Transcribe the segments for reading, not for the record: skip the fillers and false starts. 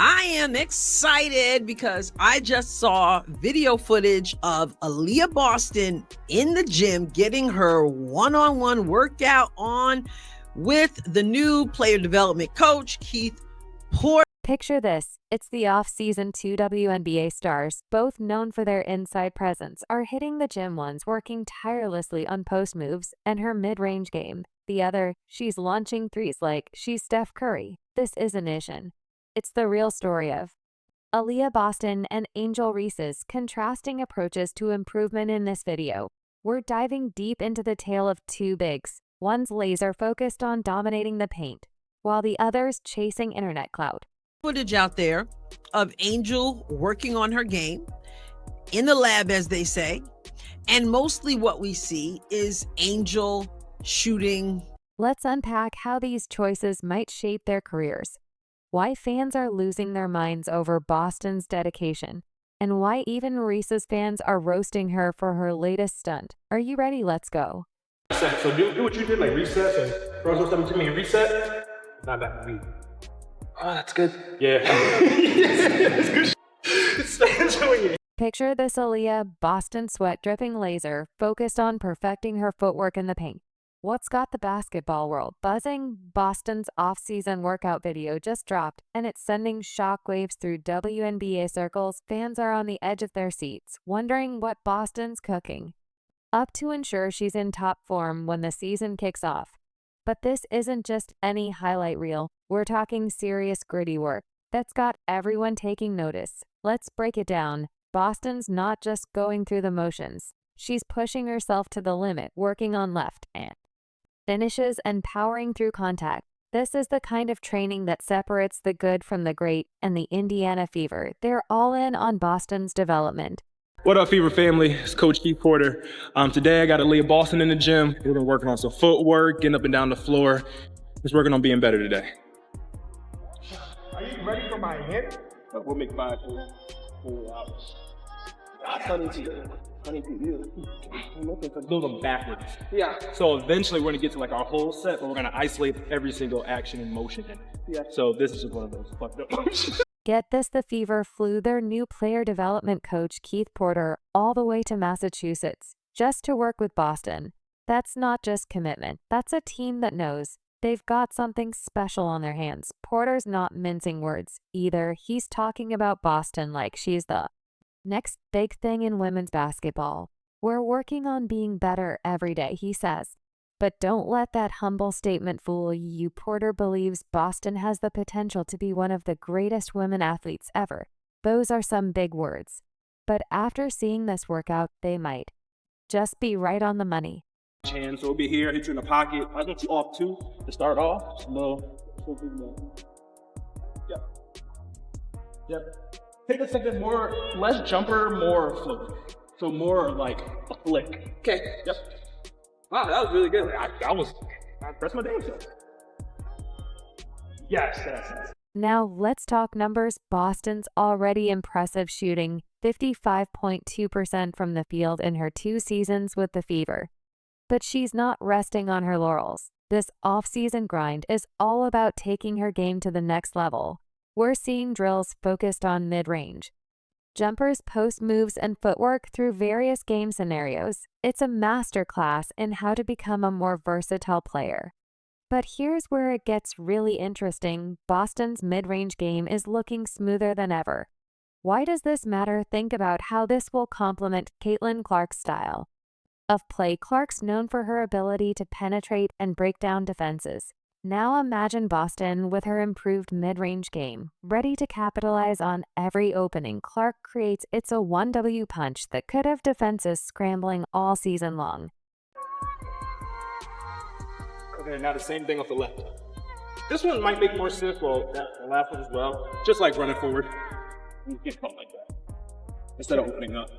I am excited because I just saw video footage of Aliyah Boston in the gym getting her one-on-one workout on with the new player development coach, Keith Porter. Picture this. It's the off-season two WNBA stars, both known for their inside presence, are hitting the gym, one's working tirelessly on post moves and her mid-range game. The other, she's launching threes like she's Steph Curry. This isn't Asian. It's the real story of Aliyah Boston and Angel Reese's contrasting approaches to improvement in this video. We're diving deep into the tale of two bigs. One's laser focused on dominating the paint, while the other's chasing internet clout. Footage out there of Angel working on her game in the lab, as they say, and mostly what we see is Angel shooting. Let's unpack how these choices might shape their careers, why fans are losing their minds over Boston's dedication, and why even Reese's fans are roasting her for her latest stunt. Are you ready? Let's go. So do what you did, like reset and throw something to me and reset. Not that me. Oh, that's good. Yeah. That's good. Start enjoying it. Picture this Aaliyah Boston sweat-dripping laser focused on perfecting her footwork in the paint. What's got the basketball world buzzing? Boston's off-season workout video just dropped, and it's sending shockwaves through WNBA circles. Fans are on the edge of their seats, wondering what Boston's cooking up to ensure she's in top form when the season kicks off. But this isn't just any highlight reel. We're talking serious, gritty work that's got everyone taking notice. Let's break it down. Boston's not just going through the motions. She's pushing herself to the limit, working on left and finishes and powering through contact. This is the kind of training that separates the good from the great, and the Indiana Fever, they're all in on Boston's development. What up, Fever family? It's Coach Keith Porter. Today I got Aliyah Boston in the gym. We've been working on some footwork, getting up and down the floor. Just working on being better today. Are you ready for my hit? We'll make 5 4 hours. Honey, I'm looking for do them backwards. Yeah. So eventually we're gonna get to like our whole set, but we're gonna isolate every single action and motion. Yeah. So this is just one of those fucked up motions. Get this, the Fever flew their new player development coach, Keith Porter, all the way to Massachusetts just to work with Boston. That's not just commitment. That's a team that knows they've got something special on their hands. Porter's not mincing words either. He's talking about Boston like she's the next big thing in women's basketball. We're working on being better every day, he says. But don't let that humble statement fool you. Porter believes Boston has the potential to be one of the greatest women athletes ever. Those are some big words. But after seeing this workout, they might just be right on the money. Hand, so it'll be here, hit you in the pocket. I want you off too to start off. Just a little. Yep. Take a second, more, less jumper, more float. So more like a flick. Okay. Yep. Wow, that was really good. I pressed my damn self. Yes. Now let's talk numbers. Boston's already impressive shooting 55.2% from the field in her 2 seasons with the Fever. But she's not resting on her laurels. This off-season grind is all about taking her game to the next level. We're seeing drills focused on mid-range, jumpers, post moves, and footwork through various game scenarios. It's a masterclass in how to become a more versatile player. But here's where it gets really interesting. Boston's mid-range game is looking smoother than ever. Why does this matter? Think about how this will complement Caitlyn Clark's style of play. Clark's known for her ability to penetrate and break down defenses. Now imagine Boston with her improved mid-range game, ready to capitalize on every opening. Clark creates a 1W punch that could have defenses scrambling all season long. Okay, now the same thing with the left. This one might make more sense, well, the last one as well. Just like running forward. You get caught like that. Instead of opening up.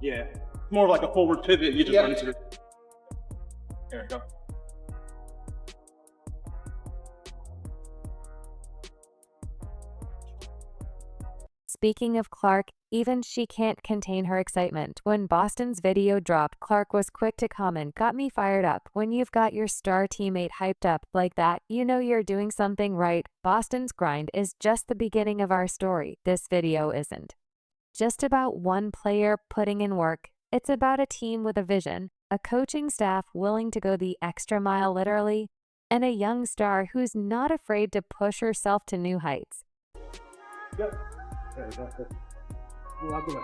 Yeah, more like a forward pivot, you just run into it. There we go. Speaking of Clark, Even she can't contain her excitement. When Boston's video dropped, Clark was quick to comment, "Got me fired up." When you've got your star teammate hyped up like that, you know you're doing something right. Boston's grind is just the beginning of our story. This video isn't just about one player putting in work. It's about a team with a vision, a coaching staff willing to go the extra mile literally, and a young star who's not afraid to push herself to new heights. Yep. There we go. Move out the way.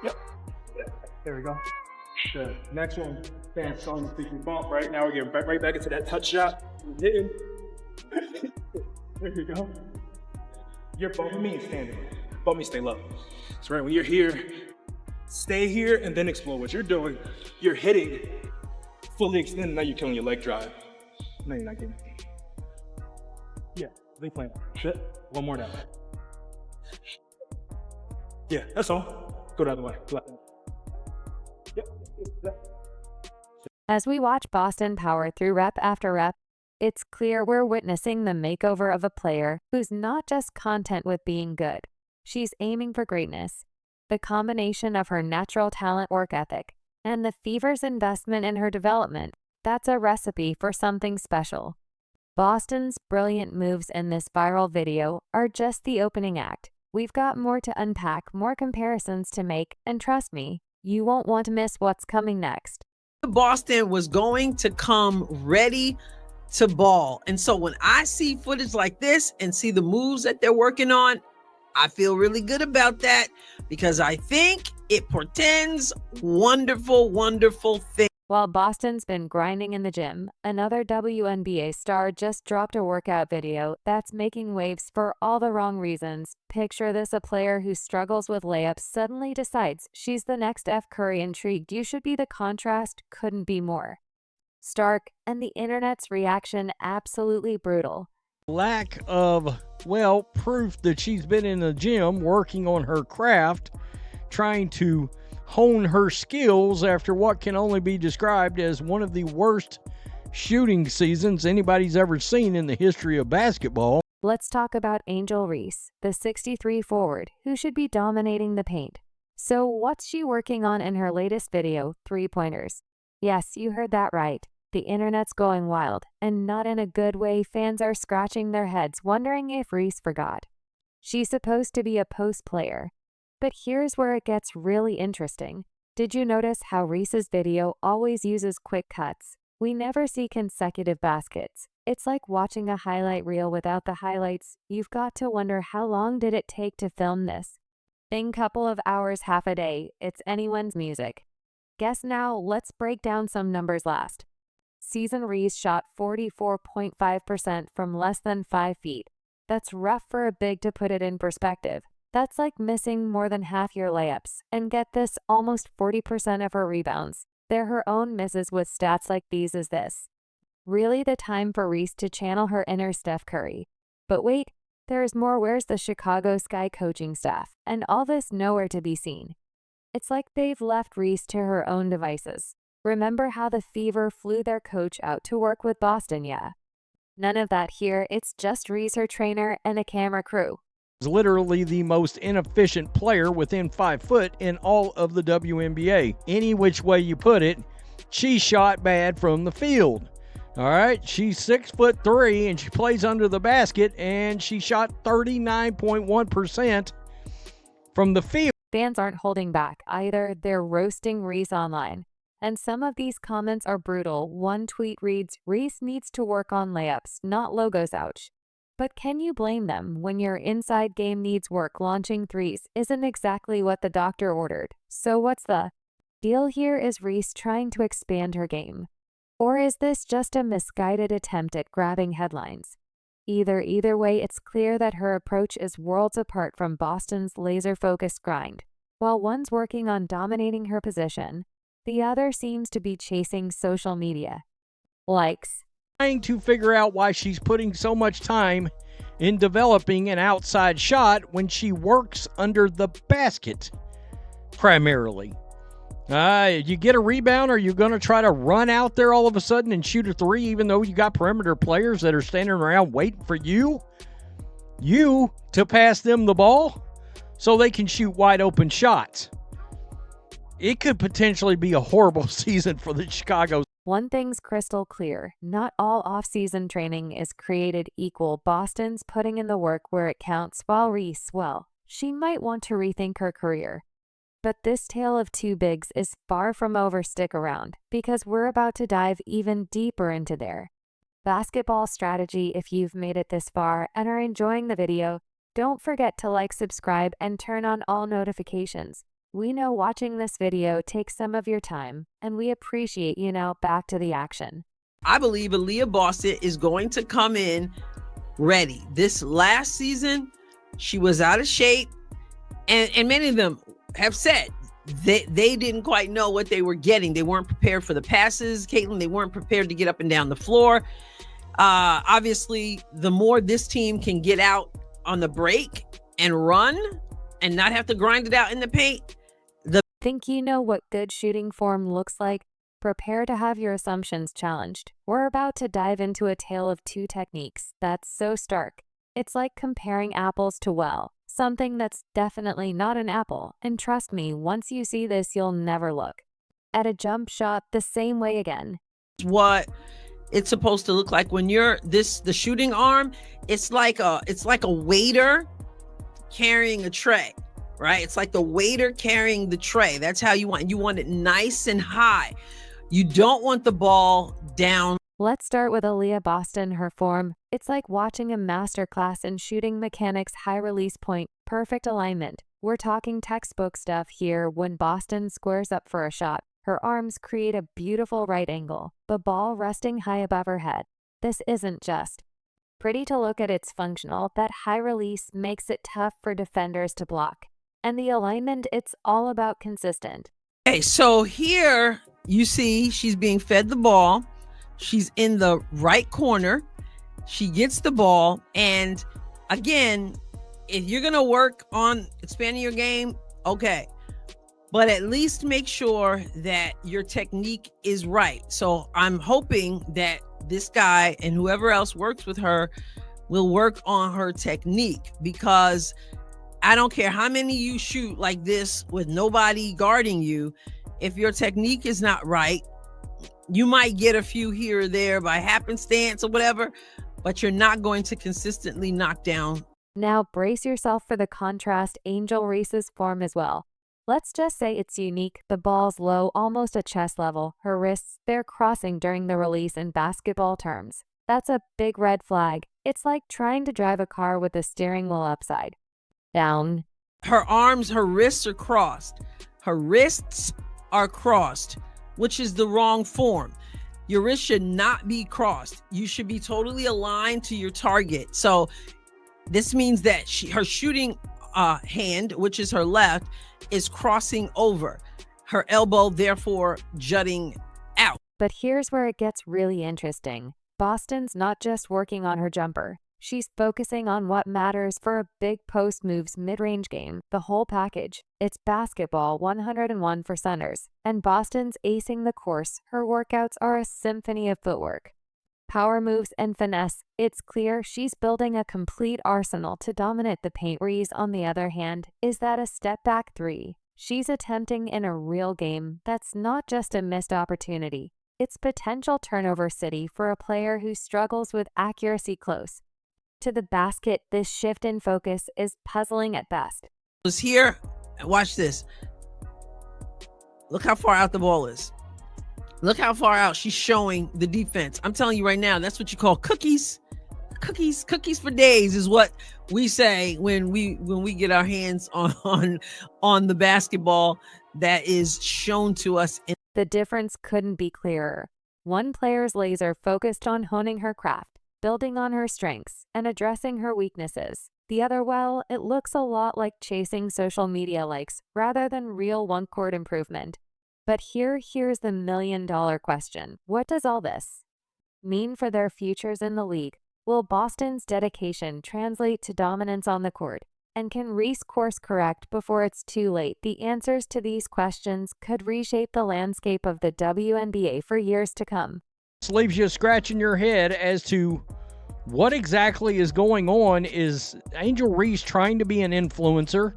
Yep. Yeah. There we go. The next one, fans calling the freaking bump. Right now, we're getting right back into that touch shot. Hitting. There you go. You're bumping me and standing. Bump me, stay low. That's right. When you're here, stay here and then explode. What you're doing, you're hitting, fully extended. Now you're killing your leg drive. No, you're not getting it. Yeah, leave playing. Shit. One more down. Yeah, that's all. Go the other way. Yep. As we watch Boston power through rep after rep, it's clear we're witnessing the makeover of a player who's not just content with being good. She's aiming for greatness. The combination of her natural talent, work ethic, and the Fever's investment in her development, that's a recipe for something special. Boston's brilliant moves in this viral video are just the opening act. We've got more to unpack, more comparisons to make, and trust me, you won't want to miss what's coming next. Boston was going to come ready to ball. And so when I see footage like this and see the moves that they're working on, I feel really good about that because I think it portends wonderful, wonderful things. While Boston's been grinding in the gym, another WNBA star just dropped a workout video that's making waves for all the wrong reasons. Picture this: a player who struggles with layups suddenly decides she's the next F. Curry. Intrigued? You should be. The contrast couldn't be more stark, and the internet's reaction absolutely brutal. Lack of, well, proof that she's been in the gym working on her craft, trying to hone her skills after what can only be described as one of the worst shooting seasons anybody's ever seen in the history of basketball. Let's talk about Angel Reese, the 63 forward, who should be dominating the paint. So what's she working on in her latest video, three-pointers? Yes, you heard that right. The internet's going wild, and not in a good way. Fans are scratching their heads, wondering if Reese forgot. She's supposed to be a post player. But here's where it gets really interesting. Did you notice how Reese's video always uses quick cuts? We never see consecutive baskets. It's like watching a highlight reel without the highlights. You've got to wonder, how long did it take to film this? Think couple of hours, half a day. It's anyone's music. Guess now, let's break down some numbers last. Season Reese shot 44.5% from less than 5 feet. That's rough for a big. To put it in perspective, that's like missing more than half your layups. And get this, almost 40% of her rebounds, they're her own misses. With stats like these, is this really the time for Reese to channel her inner Steph Curry? But wait, there's more. Where's the Chicago Sky coaching staff? And all this nowhere to be seen. It's like they've left Reese to her own devices. Remember how the Fever flew their coach out to work with Boston? Yeah. None of that here. It's just Reese, her trainer, and a camera crew. Is literally the most inefficient player within 5 foot in all of the WNBA. Any which way you put it, she shot bad from the field. All right, she's 6'3" and she plays under the basket, and she shot 39.1% from the field. Fans aren't holding back either. They're roasting Reese online. And some of these comments are brutal. One tweet reads, "Reese needs to work on layups, not logos, ouch." But can you blame them when your inside game needs work? Launching threes isn't exactly what the doctor ordered. So what's the deal here? Is Reese trying to expand her game? Or is this just a misguided attempt at grabbing headlines? Either way, it's clear that her approach is worlds apart from Boston's laser-focused grind. While one's working on dominating her position, the other seems to be chasing social media likes. Trying to figure out why she's putting so much time in developing an outside shot when she works under the basket primarily. You get a rebound, or you're going to try to run out there all of a sudden and shoot a three, even though you got perimeter players that are standing around waiting for you to pass them the ball. so they can shoot wide open shots. It could potentially be a horrible season for the Chicago. One thing's crystal clear. Not all off-season training is created equal. Boston's putting in the work where it counts, while Reese, well, she might want to rethink her career. But this tale of two bigs is far from over. Stick around, because we're about to dive even deeper into their basketball strategy. If you've made it this far and are enjoying the video, don't forget to like, subscribe, and turn on all notifications. We know watching this video takes some of your time, and we appreciate you. Now back to the action. I believe Aliyah Boston is going to come in ready. This last season, she was out of shape, and many of them have said they didn't quite know what they were getting. They weren't prepared for the passes, Caitlyn. They weren't prepared to get up and down the floor. Obviously, the more this team can get out on the break and run and not have to grind it out in the paint. Think you know what good shooting form looks like? Prepare to have your assumptions challenged. We're about to dive into a tale of two techniques that's so stark. It's like comparing apples to, well, something that's definitely not an apple. And trust me, once you see this, you'll never look at a jump shot the same way again. What it's supposed to look like when you're the shooting arm, it's like a waiter carrying a tray. Right? It's like the waiter carrying the tray. That's how you want it nice and high. You don't want the ball down. Let's start with Aliyah Boston. Her form, it's like watching a masterclass in shooting mechanics. High release point, perfect alignment. We're talking textbook stuff here. When Boston squares up for a shot, her arms create a beautiful right angle, the ball resting high above her head. This isn't just pretty to look at, it's functional. That high release makes it tough for defenders to block. And the alignment, it's all about consistent. Okay, so here you see she's being fed the ball. She's in the right corner. She gets the ball. And again, if you're going to work on expanding your game, okay. But at least make sure that your technique is right. So I'm hoping that this guy and whoever else works with her will work on her technique, because I don't care how many you shoot like this with nobody guarding you. If your technique is not right, you might get a few here or there by happenstance or whatever, but you're not going to consistently knock down. Now brace yourself for the contrast. Angel Reese's form as well. Let's just say it's unique. The ball's low, almost at chest level. Her wrists, they're crossing during the release. In basketball terms, that's a big red flag. It's like trying to drive a car with the steering wheel upside down. Her arms, her wrists are crossed. Her wrists are crossed, which is the wrong form. Your wrist should not be crossed. You should be totally aligned to your target. So this means that her shooting hand, which is her left, is crossing over. Her elbow, therefore, jutting out. But here's where it gets really interesting. Boston's not just working on her jumper. She's focusing on what matters for a big post moves mid-range game, the whole package. It's basketball 101 for centers, and Boston's acing the course. Her workouts are a symphony of footwork, power moves, and finesse. It's clear she's building a complete arsenal to dominate the paint. Reese, on the other hand, is that a step-back three she's attempting in a real game. That's not just a missed opportunity. It's potential turnover city for a player who struggles with accuracy close to the basket. This shift in focus is puzzling at best. Was here, watch this. Look how far out the ball is. Look how far out she's showing the defense. I'm telling you right now, that's what you call cookies. Cookies for days is what we say when we get our hands on the basketball that is shown to us. The difference couldn't be clearer. One player's laser focused on honing her craft, building on her strengths, and addressing her weaknesses. The other, well, it looks a lot like chasing social media likes rather than real one-court improvement. But here's the million-dollar question. What does all this mean for their futures in the league? Will Boston's dedication translate to dominance on the court? And can Reese course correct before it's too late? The answers to these questions could reshape the landscape of the WNBA for years to come. This leaves you scratching your head as to what exactly is going on. Is Angel Reese trying to be an influencer?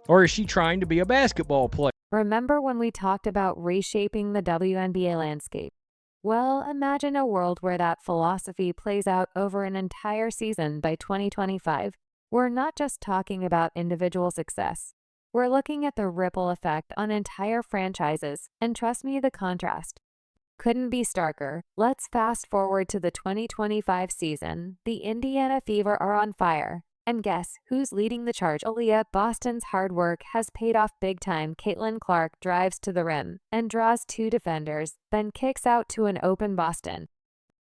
Or is she trying to be a basketball player? Remember when we talked about reshaping the WNBA landscape? Well, imagine a world where that philosophy plays out over an entire season by 2025. We're not just talking about individual success. We're looking at the ripple effect on entire franchises, and trust me, the contrast couldn't be starker. Let's fast forward to the 2025 season. The Indiana Fever are on fire. And guess who's leading the charge? Aaliyah Boston's hard work has paid off big time. Caitlyn drives to the rim and draws 2 defenders, then kicks out to an open Boston.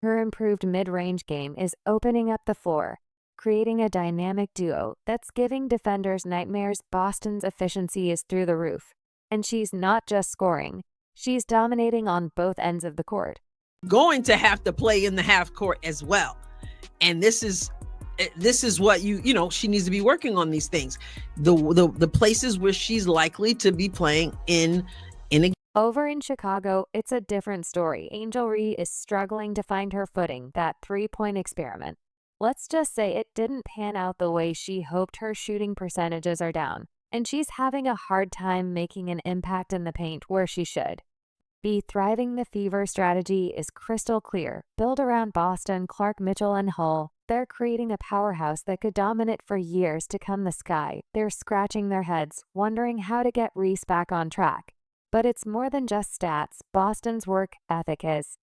Her improved mid-range game is opening up the floor, creating a dynamic duo that's giving defenders nightmares. Boston's efficiency is through the roof. And she's not just scoring. She's dominating on both ends of the court. Going to have to play in the half court as well. And this is what she needs to be working on these things. The places where she's likely to be playing in a Over in Chicago, it's a different story. Angel Reese is struggling to find her footing, that 3-point experiment. Let's just say it didn't pan out the way she hoped. Her shooting percentages are down, and she's having a hard time making an impact in the paint where she should be thriving. The Fever strategy is crystal clear. Build around Boston, Clark, Mitchell, and Hull. They're creating a powerhouse that could dominate for years to come. The Sky, they're scratching their heads, wondering how to get Reese back on track. But it's more than just stats. Boston's work ethic is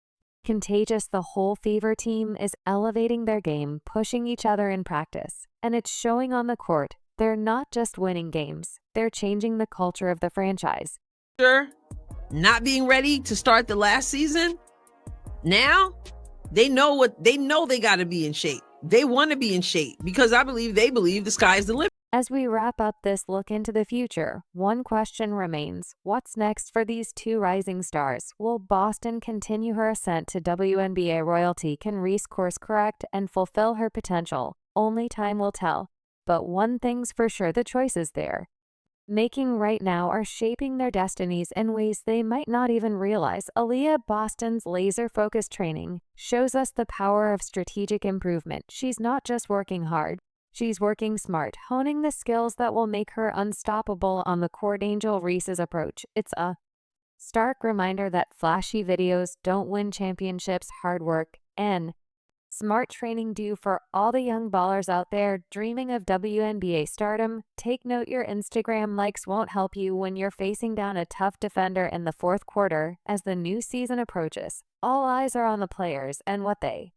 contagious. The whole Fever team is elevating their game, pushing each other in practice, and it's showing on the court. They're not just winning games, they're changing the culture of the franchise. Not being ready to start the last season, now they know they got to be in shape. They want to be in shape because they believe the sky is the limit. As we wrap up this look into the future, one question remains. What's next for these 2 rising stars? Will Boston continue her ascent to WNBA royalty? Can Reese course correct and fulfill her potential? Only time will tell. But one thing's for sure, the choices they're making right now are shaping their destinies in ways they might not even realize. Aliyah Boston's laser-focused training shows us the power of strategic improvement. She's not just working hard, she's working smart, honing the skills that will make her unstoppable on the court. Angel Reese's approach, it's a stark reminder that flashy videos don't win championships. Hard work and smart training do. For all the young ballers out there dreaming of WNBA stardom, take note, your Instagram likes won't help you when you're facing down a tough defender in the 4th quarter. As the new season approaches, all eyes are on the players and what they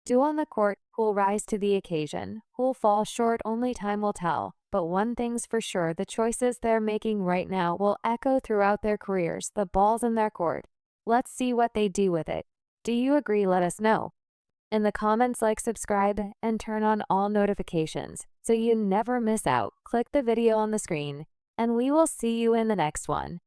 do on the court. Who'll rise to the occasion, who'll fall short, only time will tell. But one thing's for sure, the choices they're making right now will echo throughout their careers. The ball's in their court. Let's see what they do with it. Do you agree? Let us know in the comments. Like, subscribe, and turn on all notifications so you never miss out. Click the video on the screen, and we will see you in the next one.